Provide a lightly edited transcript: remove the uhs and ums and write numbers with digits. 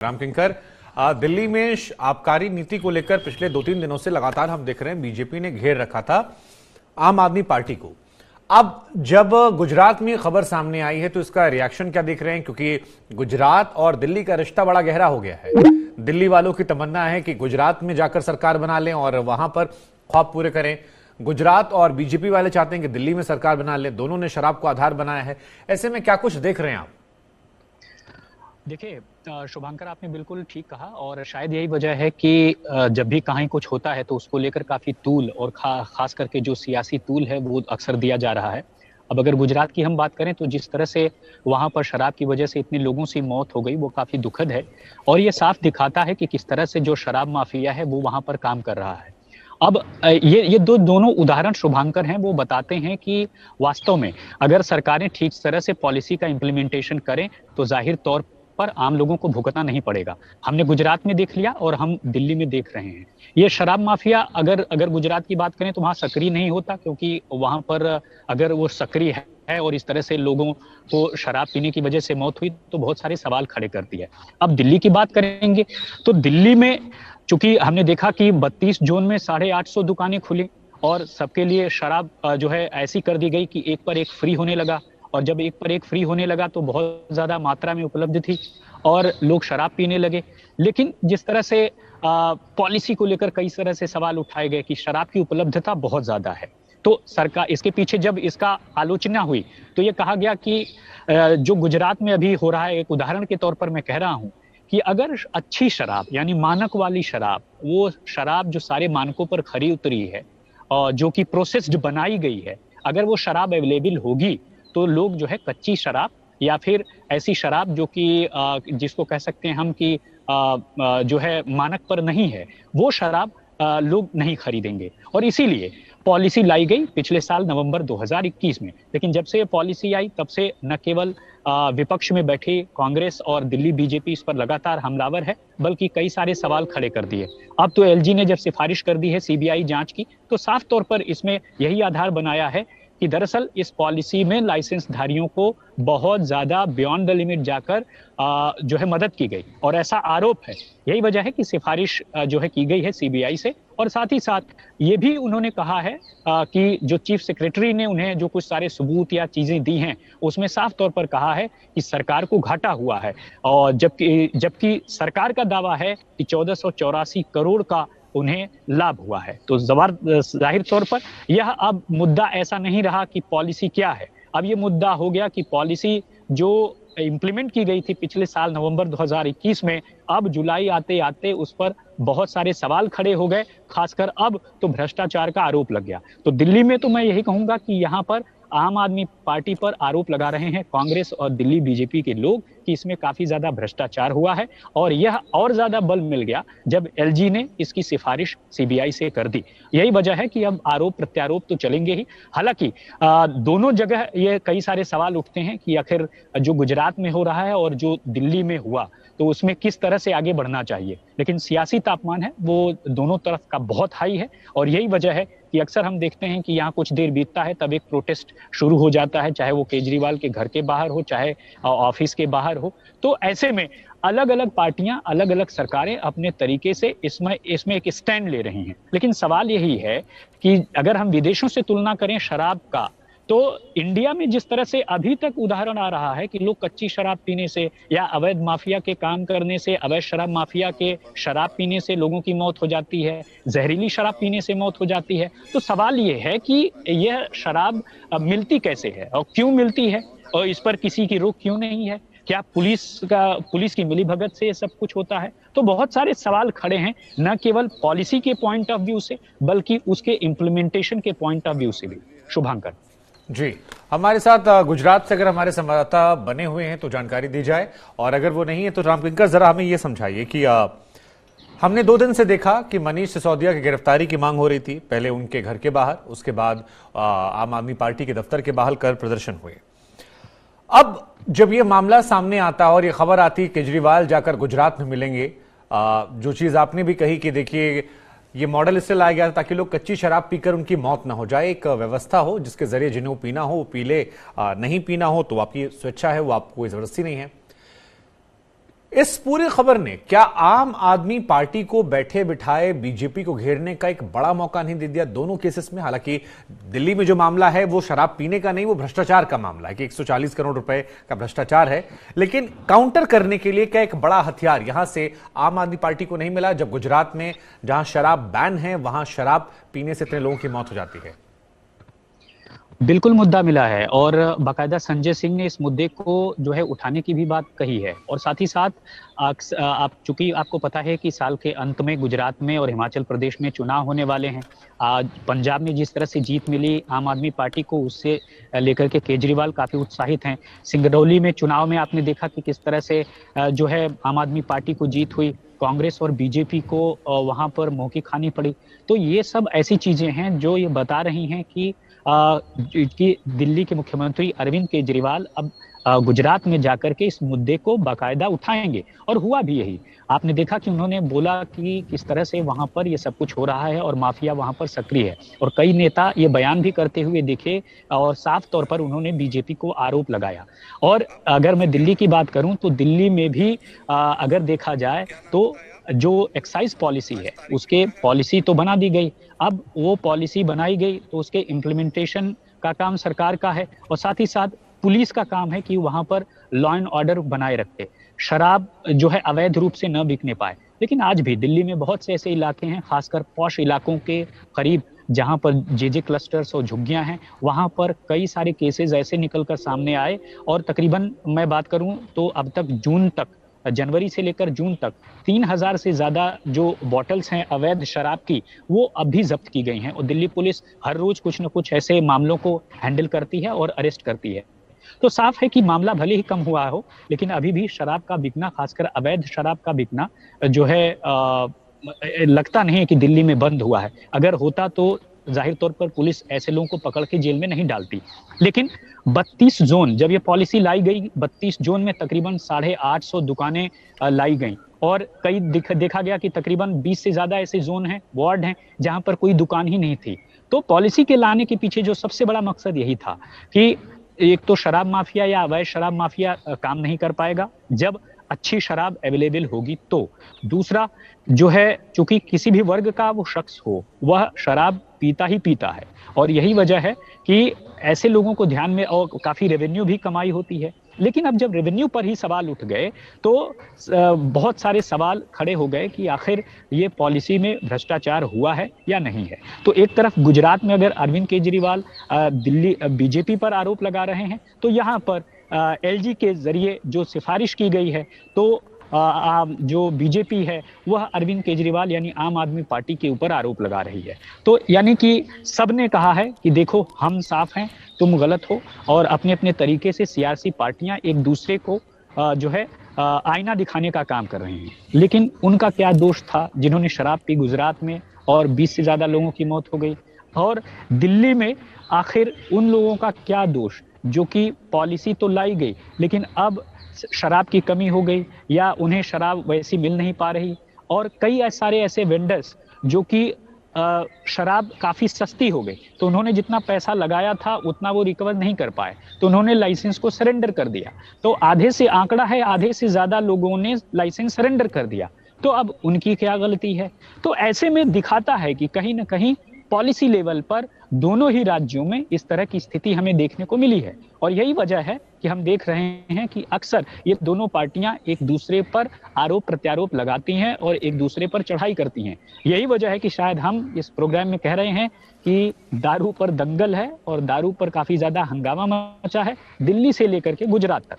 रामकिंकर, दिल्ली में आबकारी नीति को लेकर पिछले 2-3 दिनों से लगातार हम देख रहे हैं बीजेपी ने घेर रखा था आम आदमी पार्टी को। अब जब गुजरात में खबर सामने आई है तो इसका रिएक्शन क्या देख रहे हैं, क्योंकि गुजरात और दिल्ली का रिश्ता बड़ा गहरा हो गया है। दिल्ली वालों की तमन्ना है कि गुजरात में जाकर सरकार बना लें और वहां पर ख्वाब पूरे करें। गुजरात और बीजेपी वाले चाहते हैं कि दिल्ली में सरकार बना ले। दोनों ने शराब को आधार बनाया है। ऐसे में क्या कुछ देख रहे हैं आप? देखिए शुभांकर, आपने बिल्कुल ठीक कहा और शायद यही वजह है कि जब भी कहीं कुछ होता है तो उसको लेकर काफी तूल और खास करके जो सियासी तूल है वो अक्सर दिया जा रहा है। अब अगर गुजरात की हम बात करें तो जिस तरह से वहां पर शराब की वजह से इतने लोगों की मौत हो गई वो काफी दुखद है और ये साफ दिखाता है कि किस तरह से जो शराब माफिया है वो वहां पर काम कर रहा है। अब ये दोनों उदाहरण शुभांकर हैं, वो बताते हैं कि वास्तव में अगर सरकारें ठीक तरह से पॉलिसी का इम्प्लीमेंटेशन करें तो जाहिर तौर पर आम लोगों को भुगतना नहीं पड़ेगा। हमने गुजरात में देख लिया और हम दिल्ली में देख रहे हैं। ये शराब माफिया अगर गुजरात की बात करें तो वहां सक्रिय नहीं होता, क्योंकि वहां पर अगर वो सक्रिय है और इस तरह से लोगों को शराब पीने की वजह से मौत हुई तो बहुत सारे सवाल खड़े करती है। अब दिल्ली की बात करेंगे तो दिल्ली में चूंकि हमने देखा कि 32 जोन में 850 दुकानें खुली और सबके लिए शराब जो है ऐसी कर दी गई कि एक पर एक फ्री होने लगा, और जब एक पर एक फ्री होने लगा तो बहुत ज्यादा मात्रा में उपलब्ध थी और लोग शराब पीने लगे। लेकिन जिस तरह से पॉलिसी को लेकर कई तरह से सवाल उठाए गए कि शराब की उपलब्धता बहुत ज्यादा है, तो सरकार इसके पीछे जब इसका आलोचना हुई तो ये कहा गया कि जो गुजरात में अभी हो रहा है, एक उदाहरण के तौर पर मैं कह रहा हूं कि अगर अच्छी शराब यानी मानक वाली शराब, वो शराब जो सारे मानकों पर खरी उतरी है और जो कि प्रोसेस्ड बनाई गई है, अगर वो शराब अवेलेबल होगी तो लोग जो है कच्ची शराब या फिर ऐसी शराब जो कि जिसको कह सकते हैं हम कि जो है मानक पर नहीं है, वो शराब लोग नहीं खरीदेंगे। और इसीलिए पॉलिसी लाई गई पिछले साल नवंबर 2021 में। लेकिन जब से ये पॉलिसी आई तब से न केवल विपक्ष में बैठी कांग्रेस और दिल्ली बीजेपी इस पर लगातार हमलावर है, बल्कि कई सारे सवाल खड़े कर दिए। अब तो एलजी ने जब सिफारिश कर दी है सीबीआई जांच की, तो साफ तौर पर इसमें यही आधार बनाया है कि दरअसल इस पॉलिसी में लाइसेंस धारियों को बहुत ज्यादा बियॉन्ड द लिमिट जाकर जो है मदद की गई, और ऐसा आरोप है। यही वजह है कि सिफारिश जो है की गई है सीबीआई से। और साथ ही साथ ये भी उन्होंने कहा है कि जो चीफ सेक्रेटरी ने उन्हें जो कुछ सारे सबूत या चीजें दी हैं उसमें साफ तौर पर कहा है कि सरकार को घाटा हुआ है, और जबकि सरकार का दावा है कि 1484 करोड़ का उन्हें लाभ हुआ है। तो जाहिर तौर पर यह अब मुद्दा ऐसा नहीं रहा कि पॉलिसी क्या है, अब ये मुद्दा हो गया कि पॉलिसी जो इंप्लीमेंट की गई थी पिछले साल नवंबर 2021 में, अब जुलाई आते आते उस पर बहुत सारे सवाल खड़े हो गए। खासकर अब तो भ्रष्टाचार का आरोप लग गया। तो दिल्ली में तो मैं यही कहूंगा कि यहाँ पर आम आदमी पार्टी पर आरोप लगा रहे हैं कांग्रेस और दिल्ली बीजेपी के लोग कि इसमें काफी ज्यादा भ्रष्टाचार हुआ है, और यह और ज्यादा बल मिल गया जब एलजी ने इसकी सिफारिश सीबीआई से कर दी। यही वजह है कि अब आरोप प्रत्यारोप तो चलेंगे ही। हालांकि दोनों जगह ये कई सारे सवाल उठते हैं कि आखिर जो गुजरात में हो रहा है और जो दिल्ली में हुआ तो उसमें किस तरह से आगे बढ़ना चाहिए। लेकिन सियासी तापमान है वो दोनों तरफ का बहुत हाई है, और यही वजह है कि अक्सर हम देखते हैं कि यहाँ कुछ देर बीतता है तब एक प्रोटेस्ट शुरू हो जाता है, चाहे वो केजरीवाल के घर के बाहर हो, चाहे ऑफिस के बाहर हो। तो ऐसे में अलग अलग पार्टियां, अलग अलग सरकारें अपने तरीके से इसमें एक स्टैंड ले रही हैं। लेकिन सवाल यही है कि अगर हम विदेशों से तुलना करें शराब का, तो इंडिया में जिस तरह से अभी तक उदाहरण आ रहा है कि लोग कच्ची शराब पीने से या अवैध माफिया के काम करने से, अवैध शराब माफिया के शराब पीने से लोगों की मौत हो जाती है, जहरीली शराब पीने से मौत हो जाती है, तो सवाल ये है कि यह शराब मिलती कैसे है और क्यों मिलती है, और इस पर किसी की रोक क्यों नहीं है? क्या पुलिस की मिलीभगत से ये सब कुछ होता है? तो बहुत सारे सवाल खड़े हैं, न केवल पॉलिसी के पॉइंट ऑफ व्यू से बल्कि उसके इम्प्लीमेंटेशन के पॉइंट ऑफ व्यू से भी। शुभांकर जी, हमारे साथ गुजरात से अगर हमारे संवाददाता बने हुए हैं तो जानकारी दी जाए, और अगर वो नहीं है तो रामकिंकर जरा हमें ये समझाइए कि हमने 2 दिन से देखा कि मनीष सिसोदिया की गिरफ्तारी की मांग हो रही थी, पहले उनके घर के बाहर, उसके बाद आम आदमी पार्टी के दफ्तर के बाहर कर प्रदर्शन हुए। अब जब ये मामला सामने आता और ये खबर आती केजरीवाल जाकर गुजरात में मिलेंगे, जो चीज आपने भी कही कि देखिए ये मॉडल इससे लाया गया था ताकि लोग कच्ची शराब पीकर उनकी मौत ना हो जाए, एक व्यवस्था हो जिसके जरिए जिन्हें पीना हो वो पी ले, नहीं पीना हो तो आपकी स्वेच्छा है, वो आपको कोई जबरदस्ती नहीं है। इस पूरी खबर ने क्या आम आदमी पार्टी को बैठे बिठाए बीजेपी को घेरने का एक बड़ा मौका नहीं दे दिया दोनों केसेस में? हालांकि दिल्ली में जो मामला है वो शराब पीने का नहीं, वो भ्रष्टाचार का मामला है कि 140 करोड़ रुपए का भ्रष्टाचार है। लेकिन काउंटर करने के लिए क्या एक बड़ा हथियार यहां से आम आदमी पार्टी को नहीं मिला, जब गुजरात में जहां शराब बैन है वहां शराब पीने से इतने लोगों की मौत हो जाती है? बिल्कुल मुद्दा मिला है और बाकायदा संजय सिंह ने इस मुद्दे को जो है उठाने की भी बात कही है। और साथ ही साथ आप चूंकि आपको पता है कि साल के अंत में गुजरात में और हिमाचल प्रदेश में चुनाव होने वाले हैं। आज पंजाब में जिस तरह से जीत मिली आम आदमी पार्टी को, उससे लेकर के केजरीवाल काफी उत्साहित हैं। सिंगरौली में चुनाव में आपने देखा कि किस तरह से जो है आम आदमी पार्टी को जीत हुई, कांग्रेस और बीजेपी को वहां पर मुंह की खानी पड़ी। तो ये सब ऐसी चीजें हैं जो ये बता रही हैं कि दिल्ली के मुख्यमंत्री अरविंद केजरीवाल अब गुजरात में जाकर के इस मुद्दे को बाकायदा उठाएंगे। और हुआ भी यही। आपने देखा कि उन्होंने बोला कि किस तरह से वहां पर ये सब कुछ हो रहा है और माफिया वहां पर सक्रिय है। और कई नेता ये बयान भी करते हुए दिखे और साफ तौर पर उन्होंने बीजेपी को आरोप लगाया। और अगर मैं दिल्ली की बात करूं तो दिल्ली में भी अगर देखा जाए तो जो एक्साइज पॉलिसी है उसके पॉलिसी तो बना दी गई। अब वो पॉलिसी बनाई गई तो उसके इम्प्लीमेंटेशन का काम सरकार का है और साथ ही साथ पुलिस का काम है कि वहां पर लॉ एंड ऑर्डर बनाए रखे, शराब जो है अवैध रूप से न बिकने पाए। लेकिन आज भी दिल्ली में बहुत से ऐसे इलाके हैं, खासकर पॉश इलाकों के करीब, जहां पर जेजे क्लस्टर्स और झुग्गियां हैं, वहां पर कई सारे केसेस ऐसे निकलकर सामने आए। और तकरीबन मैं बात करूं तो अब तक जून तक, जनवरी से लेकर जून तक 3000 से ज्यादा जो बॉटल्स हैं अवैध शराब की, वो अब भी जब्त की गई हैं। और दिल्ली पुलिस हर रोज कुछ न कुछ ऐसे मामलों को हैंडल करती है और अरेस्ट करती है। तो साफ है कि मामला भले ही कम हुआ हो, लेकिन अभी भी शराब का बिकना, खासकर अवैध शराब का बिकना जो है लगता नहीं है कि दिल्ली में बंद हुआ है। अगर होता तो जाहिर तौर पर पुलिस ऐसे लोगों को पकड़ के जेल में नहीं डालती। लेकिन 32 जोन, जब ये पॉलिसी लाई गई, 32 जोन में तकरीबन 850 दुकानें लाई गई। और कई देखा गया कि तकरीबन 20 से ज्यादा ऐसे जोन हैं, वार्ड हैं, जहां पर कोई दुकान ही नहीं थी। तो पॉलिसी के लाने के पीछे जो सबसे बड़ा मकसद यही था कि एक तो शराब माफिया या अवैध शराब माफिया काम नहीं कर पाएगा जब अच्छी शराब अवेलेबल होगी। तो दूसरा जो है, चूंकि किसी भी वर्ग का वो शख्स हो, वह शराब पीता ही पीता है। और यही वजह है कि ऐसे लोगों को ध्यान में, और काफी रेवेन्यू भी कमाई होती है। लेकिन अब जब रेवेन्यू पर ही सवाल उठ गए तो बहुत सारे सवाल खड़े हो गए कि आखिर ये पॉलिसी में भ्रष्टाचार हुआ है या नहीं है। तो एक तरफ गुजरात में अगर अरविंद केजरीवाल दिल्ली बीजेपी पर आरोप लगा रहे हैं, तो यहाँ पर एलजी के जरिए जो सिफारिश की गई है, तो जो बीजेपी है वह अरविंद केजरीवाल यानी आम आदमी पार्टी के ऊपर आरोप लगा रही है। तो यानी कि सबने कहा है कि देखो हम साफ हैं, तुम गलत हो। और अपने अपने तरीके से सियासी पार्टियां एक दूसरे को जो है आईना दिखाने का काम कर रही हैं। लेकिन उनका क्या दोष था जिन्होंने शराब पी गुजरात में और 20 से ज्यादा लोगों की मौत हो गई? और दिल्ली में आखिर उन लोगों का क्या दोष जो कि पॉलिसी तो लाई गई लेकिन अब शराब की कमी हो गई या उन्हें शराब वैसी मिल नहीं पा रही। और कई सारे ऐसे वेंडर्स जो कि शराब काफी सस्ती हो गई, तो उन्होंने जितना पैसा लगाया था उतना वो रिकवर नहीं कर पाए, तो उन्होंने लाइसेंस को सरेंडर कर दिया। तो आधे से आंकड़ा है, आधे से ज्यादा लोगों ने लाइसेंस सरेंडर कर दिया। तो अब उनकी क्या गलती है? तो ऐसे में दिखाता है कि कहीं ना कहीं पॉलिसी लेवल पर दोनों ही राज्यों में इस तरह की स्थिति हमें देखने को मिली है। और यही वजह है कि हम देख रहे हैं कि अक्सर ये दोनों पार्टियां एक दूसरे पर आरोप प्रत्यारोप लगाती हैं और एक दूसरे पर चढ़ाई करती हैं। यही वजह है कि शायद हम इस प्रोग्राम में कह रहे हैं कि दारू पर दंगल है और दारू पर काफी ज्यादा हंगामा मचा है, दिल्ली से लेकर के गुजरात तक।